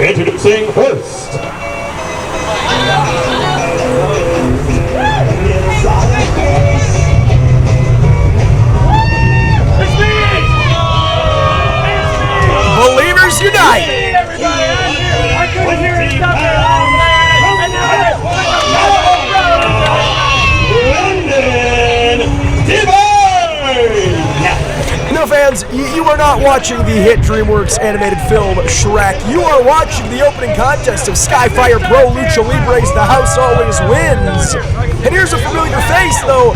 Introducing first, Believers Unite! Everybody, I'm here. I couldn't hear it stop there. No, fans, you are not watching the hit DreamWorks animated film Shrek. You are watching the opening contest of Skyfire Pro Lucha Libre's The House Always Wins. And here's a familiar face, though.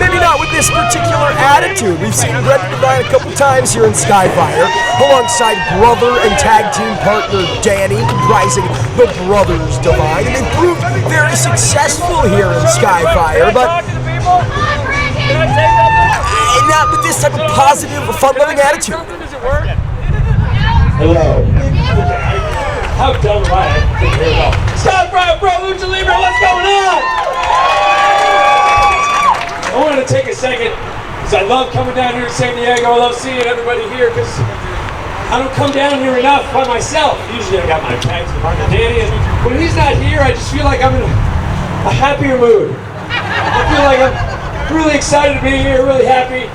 Maybe not with this particular attitude. We've seen Brendan Devine a couple times here in Skyfire, alongside brother and tag team partner Danny, comprising the Brothers Devine, and they've proved very successful here in Skyfire, but not with this type of positive, fun-loving attitude. hello. How dumb am I? Here we go. Skyfire Pro Lucha Libre, what's going on? I wanted to take a second, because I love coming down here to San Diego. I love seeing everybody here, because I don't come down here enough by myself. Usually I got my tag team partner Danny, and when he's not here, I just feel like I'm in a happier mood. I feel like I'm really excited to be here, really happy,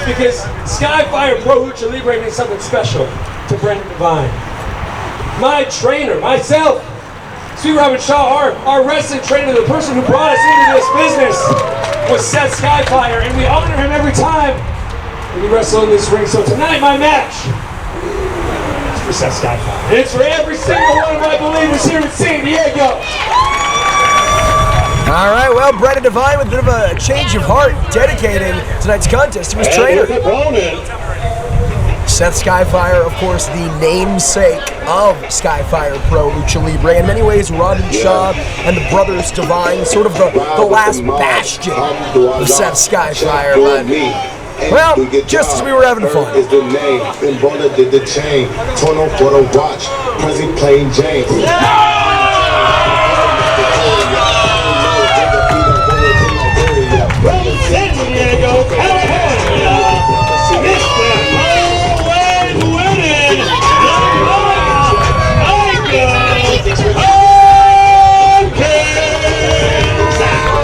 because Skyfire Pro Lucha Libre means something special to Brendan Devine. My trainer, myself, Sweet Robin Shaw, our wrestling trainer, the person who brought us into this business, was Seth Skyfire, and we honor him every time we wrestle in this ring. So tonight, my match is for Seth Skyfire. And it's for every single one of my believers here in San Diego. All right, well, Brendan Devine with a bit of a change of heart, dedicating tonight's contest to his trainer. Seth Skyfire, of course, the namesake of Skyfire Pro Lucha Libre. In many ways, Robin Shaw and the Brothers Devine, sort of the last bastion of Seth Skyfire. But, well, just as we were having fun. Is the name, and brother did the chain, Tono for the watch, Prezi plain Jane. San Diego, California, Mr. Always Winning,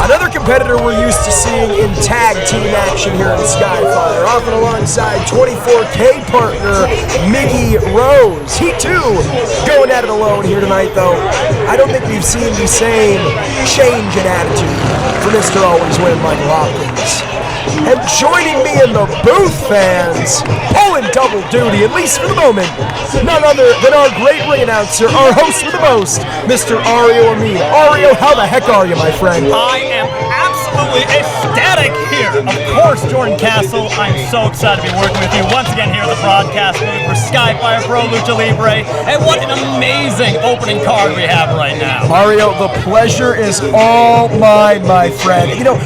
Another competitor we're used to seeing in tag team action here in Skyfire, often alongside 24K partner Miggy Rose. He too going at it alone here tonight, though. I don't think we've seen the same change in attitude for Mr. Always Win, Michael Hopkins. And joining me in the booth, fans, pulling double duty, at least for the moment, none other than our great ring announcer, our host with the most, Mr. Ario Amin. Ario, how the heck are you, my friend? I am absolutely ecstatic here. Of course, Jordan Castle, I'm so excited to be working with you once again here at the broadcast booth for Skyfire Pro Lucha Libre. And what an amazing opening card we have right now. Ario, the pleasure is all mine, my friend. You know,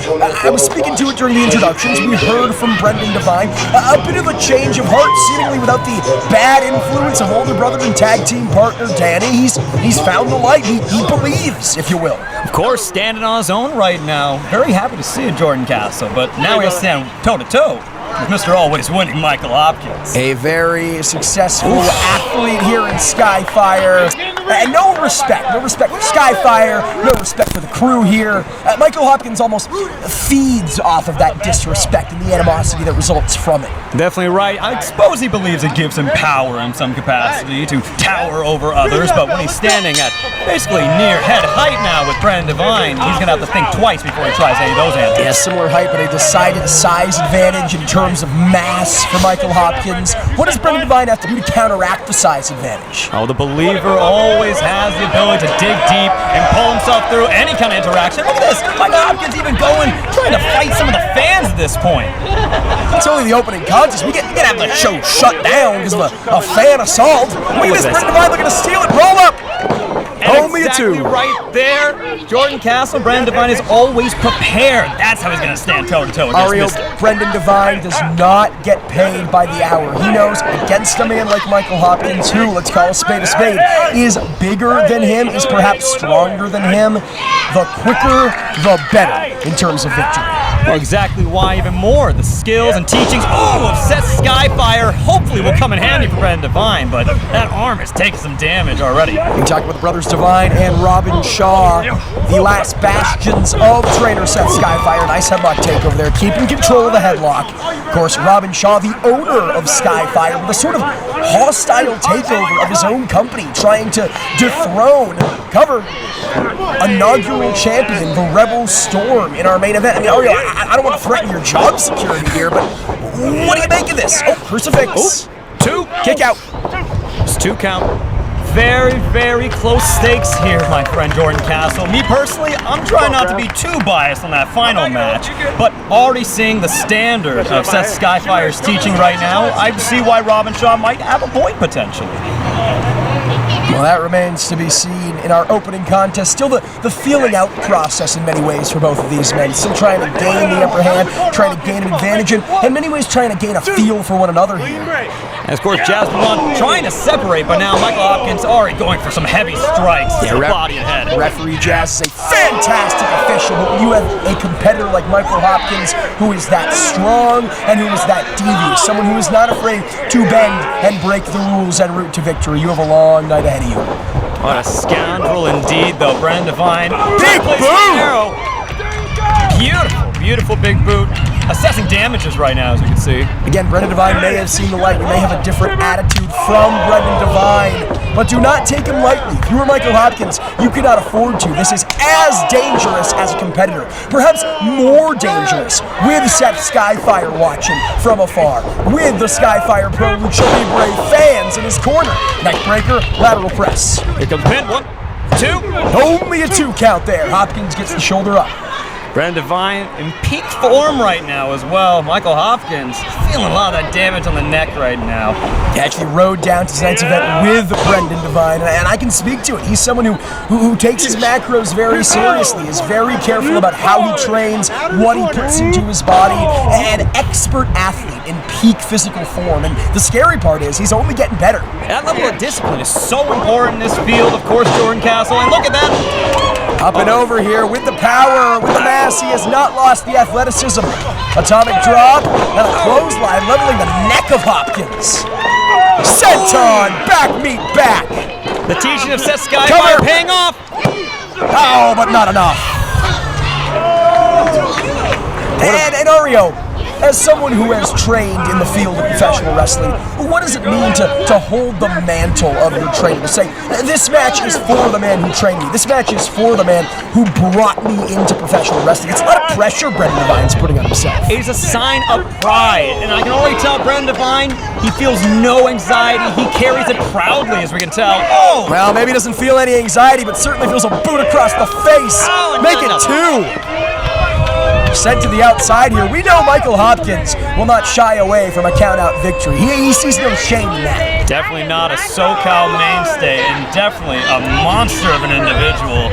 I was speaking to it during the introductions. We heard from Brendan Devine a bit of a change of heart, seemingly without the bad influence of older brother and tag team partner Danny. He's found the light. He believes, if you will. Of course, standing on his own right now. Very happy to see you, Jordan Castle, but now we stand toe-to-toe with Mr. Always Winning, Michael Hopkins. A very successful athlete here in Skyfire. And no respect for Skyfire, no respect for the crew here. Michael Hopkins almost feeds off of that disrespect and the animosity that results from it. Definitely right. I suppose he believes it gives him power in some capacity to tower over others, but when he's standing at basically near head height now with Brendan Devine, he's going to have to think twice before he tries any of those answers. Yeah, similar height, but a decided size advantage in terms of mass for Michael Hopkins. What does Brendan Devine have to do to counteract the size advantage? Oh, the believer always has the ability to dig deep and pull himself through any kind of interaction. Look at this. Michael Hopkins even trying to fight some of the fans at this point. It's only the opening contest. We gotta have the show shut down because of a fan assault. Look at this, Brendan Devine looking to steal it. Roll up. And exactly right there, Jordan Castle, Brendan Devine is always prepared. That's how he's going to stand toe-to-toe against Ario, Mr. Brendan Devine does not get paid by the hour. He knows against a man like Michael Hopkins, who, let's call a spade, is bigger than him, is perhaps stronger than him, the quicker, the better in terms of victory. Well, exactly why even more. The skills and teachings of Seth Skyfire hopefully will come in handy for Brendan Devine, but that arm is taking some damage already. We talk about the brothers Devine and Robin Shaw, the last bastions of trainer Seth Skyfire. Nice headlock takeover there, keeping control of the headlock. Of course, Robin Shaw, the owner of Skyfire, with a sort of hostile takeover of his own company, trying to dethrone, cover, inaugural champion, the Rebel Storm, in our main event. I mean, Ariel, I don't want to threaten your job security here, but what do you make of this? Oh, crucifix. Two. Kick out. It's 2 count. Very, very close stakes here, my friend Jordan Castle. Me personally, I'm trying not to be too biased on that final match, but already seeing the standard of Seth Skyfire's teaching right now, I see why Robin Shaw might have a point potentially. Well, that remains to be seen in our opening contest. Still the feeling out process in many ways for both of these men. Still trying to gain the upper hand, trying to gain an advantage, and in many ways trying to gain a feel for one another here. And of course, Jasper Blunt trying to separate, but now Michael Hopkins already going for some heavy strikes to the body and head. Referee Jazz is a fantastic official, but when you have a competitor like Michael Hopkins, who is that strong and who is that devious, someone who is not afraid to bend and break the rules en route to victory, you have a long night ahead of you. What a scoundrel indeed, though. Brendan Devine. Big boot! Beautiful, beautiful big boot. Assessing damages right now, as we can see. Again, Brendan Devine may have seen the light. We may have a different attitude from Brendan Devine, but do not take him lightly. If you were Michael Hopkins, you could not afford to. This is as dangerous as a competitor, perhaps more dangerous, with Seth Skyfire watching from afar, with the Skyfire Pro Lucha Libre fans in his corner. Neckbreaker, lateral press. Here comes pin. 1, 2. Only a 2 count there. Hopkins gets the shoulder up. Brendan Devine in peak form right now as well. Michael Hopkins feeling a lot of that damage on the neck right now. He actually rode down to tonight's event with Brendan Devine, and I can speak to it. He's someone who takes his macros very seriously, is very careful about how he trains, what he puts into his body, an expert athlete in peak physical form. And the scary part is he's only getting better. That level of discipline is so important in this field, of course, Jordan Castle. And look at that. Up and over here with the power, with the mass. He has not lost the athleticism. Atomic drop and a clothesline leveling the neck of Hopkins. Senton, back meet back. The teaching of Seth Skyfire paying off. Oh, but not enough. And Ario, as someone who has trained in the field of professional wrestling, what does it mean to hold the mantle of your trainer? To say, this match is for the man who trained me. This match is for the man who brought me into professional wrestling. It's a lot of pressure Brendan Devine's putting on himself. It is a sign of pride, and I can already tell Brendan Devine, he feels no anxiety. He carries it proudly, as we can tell. Oh! Well, maybe he doesn't feel any anxiety, but certainly feels a boot across the face. Make it 2. Sent to the outside here. We know Michael Hopkins will not shy away from a count-out victory. He sees no shame in that. Definitely not a SoCal mainstay, and definitely a monster of an individual.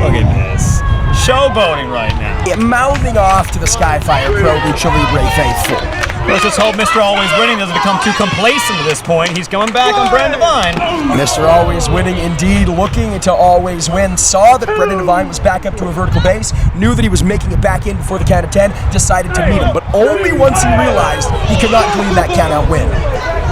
Look at this. Showboating right now. Yeah, mouthing off to the Skyfire Pro Lucha Libre faithful. Let's just hope Mr. Always Winning doesn't become too complacent at this point. He's going back on Brendan Devine. Mr. Always Winning indeed, looking to always win. Saw that Brendan Devine was back up to a vertical base, knew that he was making it back in before the count of 10, decided to meet him. But only once he realized he could not glean that count-out win.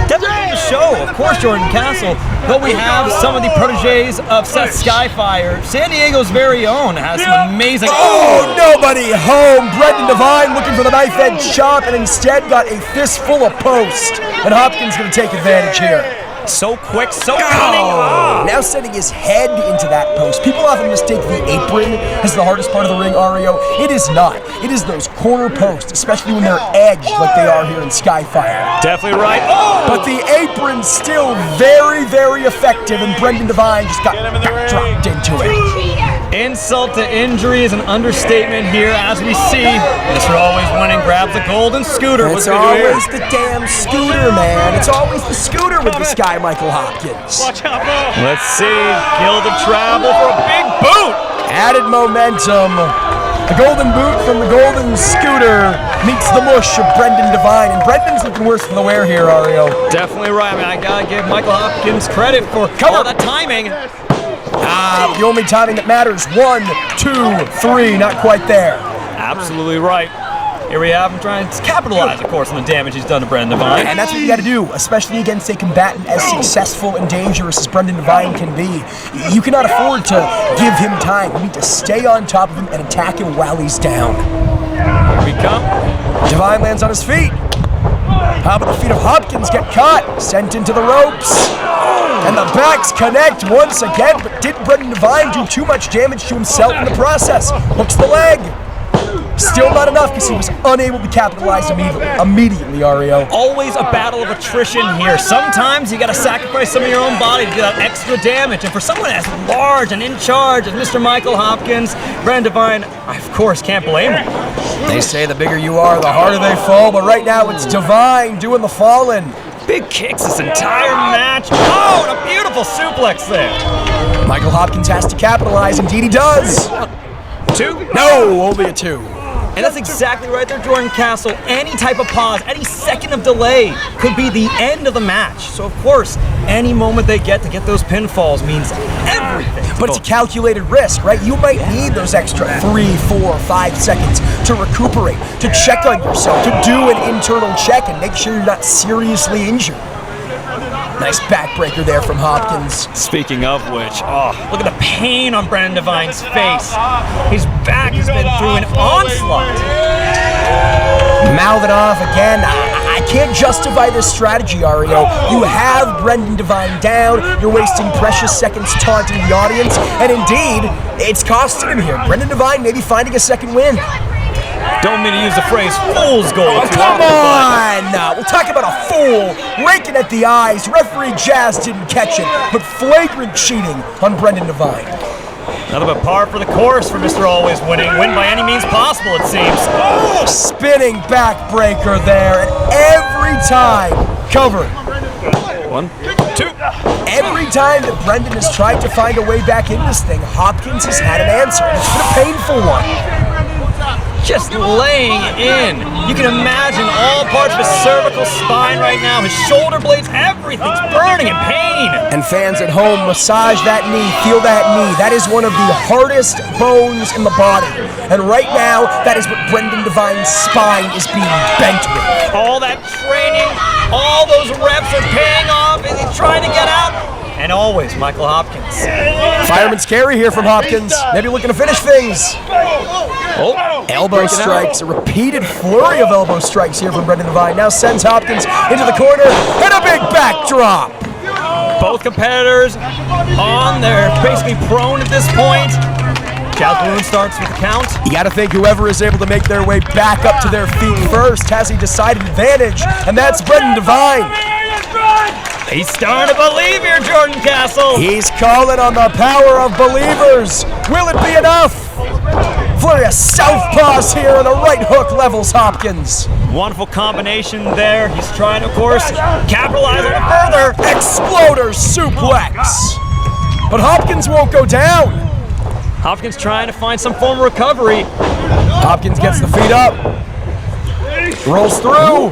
Definitely the show, of course, Jordan Castle. Though we have some of the proteges of Seth Skyfire, San Diego's very own has some amazing. Oh, nobody home. Brendan Devine looking for the knife edge chop and instead got a fistful of post. And Hopkins going to take advantage here. So quick, so cunning. Now sending his head into that post. People often mistake the apron as the hardest part of the ring, Ario. It is not. It is those corner posts, especially when they're edged like they are here in Skyfire. Definitely right. Oh! But the apron's still very, very effective, and Brendan Devine just got dropped into it. Insult to injury is an understatement here, as we see. Mr. Always Winning grabs the golden scooter. It's always the damn scooter, man. It's always the scooter with this guy, Michael Hopkins. Watch out, bro. Let's see. Guild of Travel for a big boot. Added momentum. The golden boot from the golden scooter meets the mush of Brendan Devine. And Brendan's looking worse for the wear here, Ario. Definitely right. I mean, I gotta give Michael Hopkins credit for all that timing. The only timing that matters. 1, 2, 3. Not quite there. Absolutely right. Here we have him trying to capitalize, of course, on the damage he's done to Brendan Devine. And that's what you got to do, especially against a combatant as successful and dangerous as Brendan Devine can be. You cannot afford to give him time. You need to stay on top of him and attack him while he's down. Here we come. Devine lands on his feet. How about the feet of Hopkins get caught, sent into the ropes. And the backs connect once again, but did Brendan Devine do too much damage to himself in the process? Hooks the leg. Still not enough because he was unable to capitalize immediately, Ario. Always a battle of attrition here. Sometimes you gotta sacrifice some of your own body to do that extra damage. And for someone as large and in charge as Mr. Michael Hopkins, Brendan Devine, I of course can't blame him. They say the bigger you are, the harder they fall, but right now it's Devine doing the falling. Big kicks this entire match. Oh, and a beautiful suplex there. Michael Hopkins has to capitalize, indeed he does. 2? No, only a 2. And that's exactly right there, Jordan Castle. Any type of pause, any second of delay could be the end of the match. So, of course, any moment they get to get those pinfalls means everything. But it's a calculated risk, right? You might need those extra 3, 4, 5 seconds to recuperate, to check on yourself, to do an internal check and make sure you're not seriously injured. Nice backbreaker there from Hopkins. Speaking of which, look at the pain on Brendan Devine's face. His back has been through an onslaught. Mouth it off again. I can't justify this strategy, Ario. You have Brendan Devine down. You're wasting precious seconds taunting the audience. And indeed, it's costing him here. Brendan Devine maybe finding a second win. Don't mean to use the phrase fool's gold. Oh, come on! We'll talk about a fool raking at the eyes. Referee Jazz didn't catch it, but flagrant cheating on Brendan Devine. Nothing but par for the course for Mr. Always Winning. Win by any means possible, it seems. Spinning backbreaker there, and every time covered. 1, 2. Every time that Brendan has tried to find a way back in this thing, Hopkins has had an answer. It's been a painful one. Just laying in. You can imagine all parts of his cervical spine right now, his shoulder blades, everything's burning in pain. And fans at home, massage that knee, feel that knee. That is one of the hardest bones in the body. And right now, that is what Brendan Devine's spine is being bent with. All that training, all those reps are paying off, and he's trying to get out. And always, Michael Hopkins. Fireman's carry here from Hopkins. Maybe looking to finish things. Elbow strikes, a repeated flurry of elbow strikes here from Brendan Devine. Now sends Hopkins into the corner, and a big backdrop. Both competitors on there, basically prone at this point. Jazz Balloon starts with the count. You gotta think whoever is able to make their way back up to their feet first has a decided advantage, and that's Brendan Devine. He's starting to believe here, Jordan Castle. He's calling on the power of believers. Will it be enough? Flurry of southpaws here, and a right hook levels Hopkins. Wonderful combination there. He's trying to, of course, capitalize on it further. Exploder suplex. But Hopkins won't go down. Hopkins trying to find some form of recovery. Hopkins gets the feet up. Rolls through.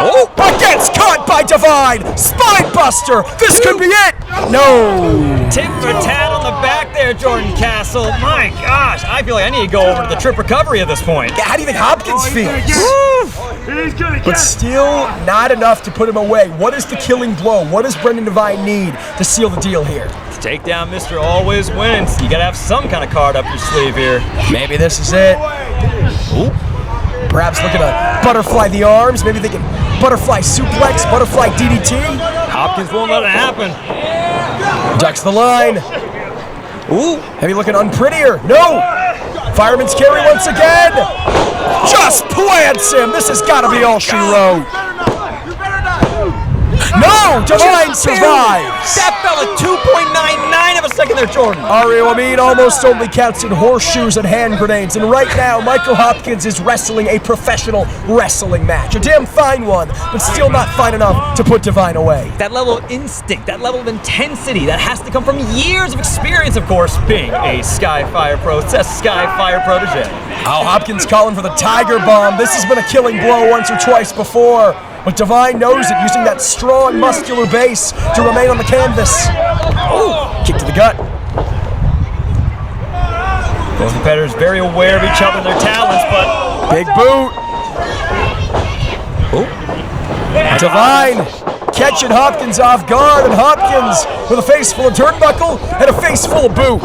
Oh, but gets caught by Devine. Spine buster. This could be it. No. Tit for tat on the back there, Jordan Castle. My gosh, I feel like I need to go over to the trip recovery at this point. Yeah, how do you think Hopkins feels? But still not enough to put him away. What is the killing blow? What does Brendan Devine need to seal the deal here? To take down Mr. Always Wins, you gotta have some kind of card up your sleeve here. Maybe this is it. Ooh. Perhaps looking to butterfly the arms. Maybe they can butterfly suplex, butterfly DDT. Hopkins won't let it happen. Ducks the line. Ooh, heavy looking unprettier. No. Fireman's carry once again. Just plants him. This has got to be all she wrote. No, Devine survives. That fell at 2.99 of a second there, Jordan. Ario Amin almost only counts in horseshoes and hand grenades. And right now, Michael Hopkins is wrestling a professional wrestling match. A damn fine one, but still not fine enough to put Devine away. That level of instinct, that level of intensity, that has to come from years of experience, of course, being a Skyfire pro, Seth Skyfire protege. Oh, Hopkins calling for the Tiger Bomb. This has been a killing blow once or twice before. But Devine knows it, using that strong, muscular base to remain on the canvas. Oh, kick to the gut. Both competitors very aware of each other and their talents, but Big boot. Divine catching Hopkins off guard, and Hopkins with a face full of turnbuckle and a face full of boot.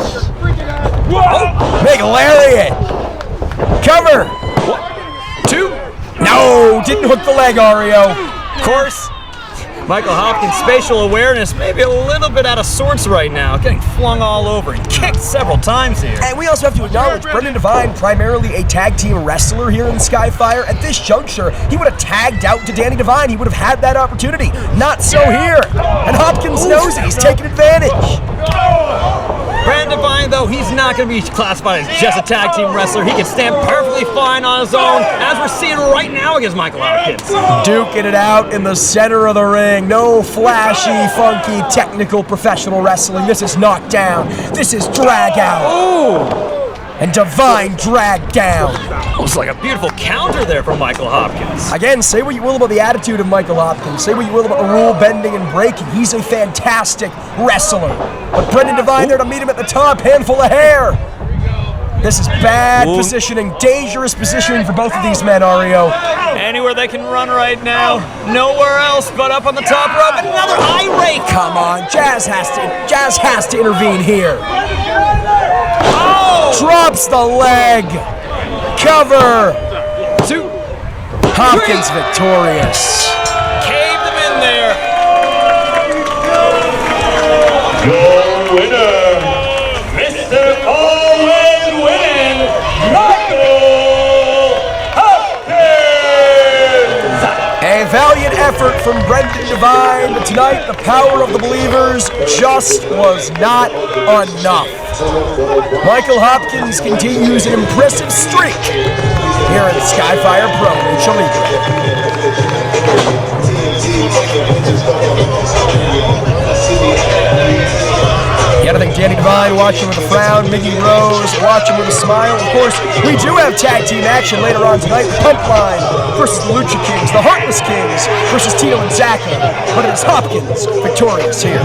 Big lariat. Cover. 2. No, didn't hook the leg, Ario. of course, Michael Hopkins' spatial awareness maybe a little bit out of sorts right now, getting flung all over and kicked several times here. And we also have to acknowledge Brendan Devine, primarily a tag team wrestler here in Skyfire. At this juncture, he would have tagged out to Danny Devine. He would have had that opportunity. Not so here. And Hopkins knows it. He's taking advantage. Brandon Devine, though, he's not going to be classified as just a tag team wrestler. He can stand perfectly fine on his own, as we're seeing right now against Michael Hopkins. Duking it out in the center of the ring. No flashy, funky, technical professional wrestling. This is knockdown. This is drag out. Ooh. And Devine dragged down. Almost like a beautiful counter there from Michael Hopkins. Again, say what you will about the attitude of Michael Hopkins. Say what you will about the rule bending and breaking. He's a fantastic wrestler. But Brendan Devine there to meet him at the top, handful of hair. This is bad positioning, dangerous positioning for both of these men, Ario. Anywhere they can run right now, nowhere else but up on the top rope. Another eye rake. Come on, Jazz has to intervene here. Oh! Drops the leg. Cover. 2. Hopkins victorious. Caved him in there. Your winner, Mr. Always Winning, Michael Hopkins! A valiant effort from Brendan Devine, but tonight the power of the believers just was not enough. Michael Hopkins continues an impressive streak here at Skyfire Pro Lucha Yet I think Danny Devine watching with a frown, Mickey Rose watching with a smile. Of course, we do have tag team action later on tonight. Pump Line versus the Lucha Kings, the Heartless Kings versus Tito and Zacco. But it is Hopkins victorious here.